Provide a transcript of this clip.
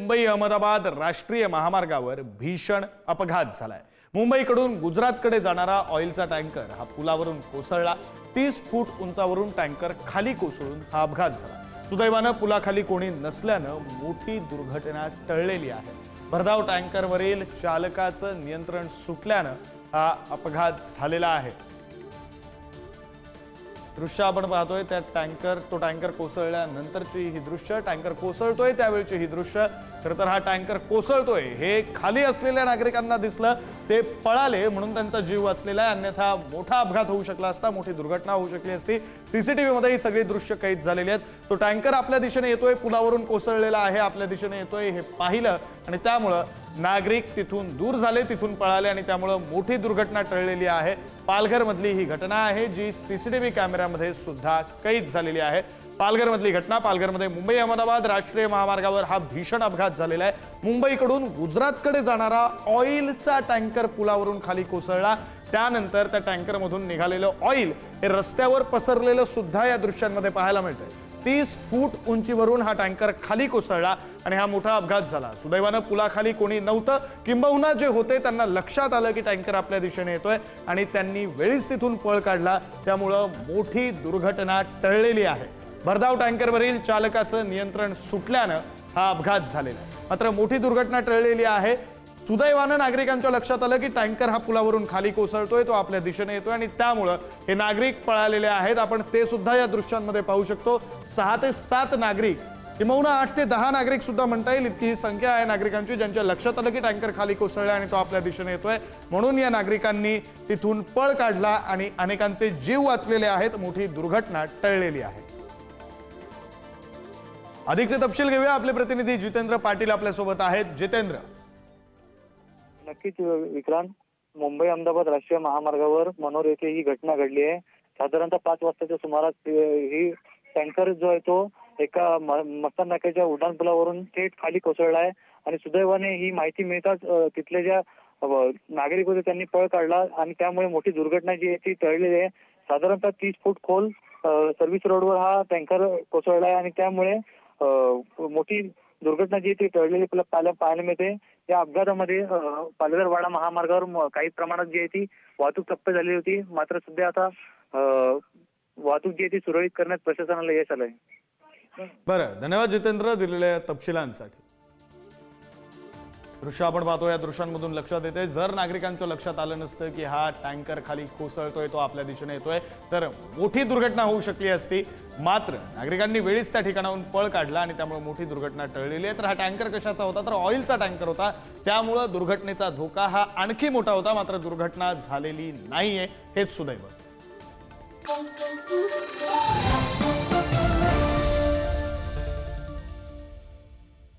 मुंबई अहमदाबाद राष्ट्रीय महामार्गावर भीषण अपघात झालाय। मुंबईकडून गुजरातकडे जाणारा ऑइलचा टँकर हा पुलावरून कोसळला। 30 फूट उंचावरून टँकर खाली कोसळून हा अपघात झाला। सुदैवाने पुलाखाली कोणी नसल्याने मोठी दुर्घटना टळलेली आहे। भरधाव टँकरवरील चालकाचं नियंत्रण सुटल्याने हा अपघात झालेला आहे। दृश्य आपण पाहतोय त्या टँकर कोसळल्यानंतरची ही दृश्य, टँकर कोसळतोय त्यावेळची ही दृश्य। खरं तर हा टँकर कोसळतोय हे खाली असलेल्या नागरिकांना दिसलं, ते पळाले म्हणून त्यांचा जीव वाचलेला आहे, अन्यथा मोठा अपघात होऊ शकला असता, मोठी दुर्घटना होऊ शकली असती। सीसीटीव्ही मध्ये ही सगळी दृश्य कैद झालेली आहेत। तो टँकर आपल्या दिशेने येतोय, पुलावरून कोसळलेला आहे, आपल्या दिशेने येतोय हे पाहिलं आणि त्यामुळे नागरिक तिथून दूर झाले, तिथून पळाले आणि त्यामुळे मोठी दुर्घटना टळलेली आहे। पालघर मधली ही घटना आहे जी सीसीटीव्ही कॅमेऱ्यामध्ये सुद्धा कैद झालेली आहे। पालघर मधली घटना, पालघरमध्ये मुंबई अहमदाबाद राष्ट्रीय महामार्गावर हा भीषण अपघात झालेला आहे। मुंबईकडून गुजरातकडे जाणारा ऑइलचा टँकर पुलावरून खाली कोसळला। त्यानंतर त्या टँकरमधून निघालेलं ऑइल हे रस्त्यावर पसरलेलं सुद्धा या दृश्यांमध्ये पाहायला मिळतंय। 30 फूट उंचीवरून हा टँकर खाली कोसळला आणि हा मोठा अपघात झाला। सुदैवाने पुलाखाली कोणी नव्हतं, किंबहुना जे होते त्यांना लक्षात आलं की टँकर आपल्या दिशेने येतोय आणि त्यांनी वेळीच तिथून पळ काढला, त्यामुळे मोठी दुर्घटना टळलेली आहे। भरधाव टँकरवरील चालकाचं नियंत्रण सुटल्याने हा अपघात झालेला आहे। मात्र मोठी दुर्घटना टळलेली आहे। सुदैवाने नागरिकांच्या लक्षात आलं की टँकर हा पुलावरून खाली कोसळतोय, तो आपल्या दिशेने येतोय आणि त्यामुळे हे नागरिक पळालेले आहेत। आपण ते सुद्धा या दृश्यांमध्ये पाहू शकतो। 6 ते 7 नागरिक, किंबहुना 8 ते 10 नागरिक सुद्धा म्हणता येईल इतकी ही संख्या आहे नागरिकांची, ज्यांच्या लक्षात आलं की टँकर खाली कोसळला आणि तो आपल्या दिशेने येतोय, म्हणून या नागरिकांनी तिथून पळ काढला आणि अनेकांचे जीव वाचलेले आहेत। मोठी दुर्घटना टळलेली आहे। अधिकचे तपशील घेऊया, आपले प्रतिनिधी जितेंद्र पाटील आपल्या सोबत आहेत। जितेंद्र, नक्कीच विक्रांत, मुंबई अहमदाबाद राष्ट्रीय महामार्गावर मनोर येथे ही घटना घडली आहे। साधारणतः 5 वाजताच्या सुमारास ही टँकर जो आहे तो एका मस्तान नाक्याच्या उड्डाणपुलावरून थेट खाली कोसळला आहे आणि सुदैवाने ही माहिती मिळताच तिथले ज्या नागरिक होते त्यांनी पळ काढला आणि त्यामुळे मोठी दुर्घटना जी आहे ती टळलेली आहे। साधारणतः 30 फूट खोल सर्व्हिस रोडवर हा टँकर कोसळला आहे आणि त्यामुळे मोठी दुर्घटना जी ती टळलेली पाहायला मिळते। या अपघातामध्ये पालघर-वाडा महामार्गावर काही प्रमाणात जी आहे ती वाहतूक ठप्प झाली होती, मात्र सध्या आता वाहतूक जी आहे ती सुरळीत करण्यात प्रशासनाला यश आलंय। बरं, धन्यवाद जितेंद्र दिलेल्या तपशिलांसाठी। दृश्य आपण पाहतो, या दृश्यांमधून लक्षात येते जर नागरिकांच्या लक्षात आलं नसतं की हा टँकर खाली कोसळतोय, तो आपल्या दिशेने येतोय, तर मोठी दुर्घटना होऊ शकली असती। मात्र नागरिकांनी वेळीच त्या ठिकाणाहून पळ काढला आणि त्यामुळे मोठी दुर्घटना टळलेली आहे। तर हा टँकर कशाचा होता, तर ऑइलचा टँकर होता, त्यामुळे दुर्घटनेचा धोका हा आणखी मोठा होता। मात्र दुर्घटना झालेली नाहीये, हेच सुदैव।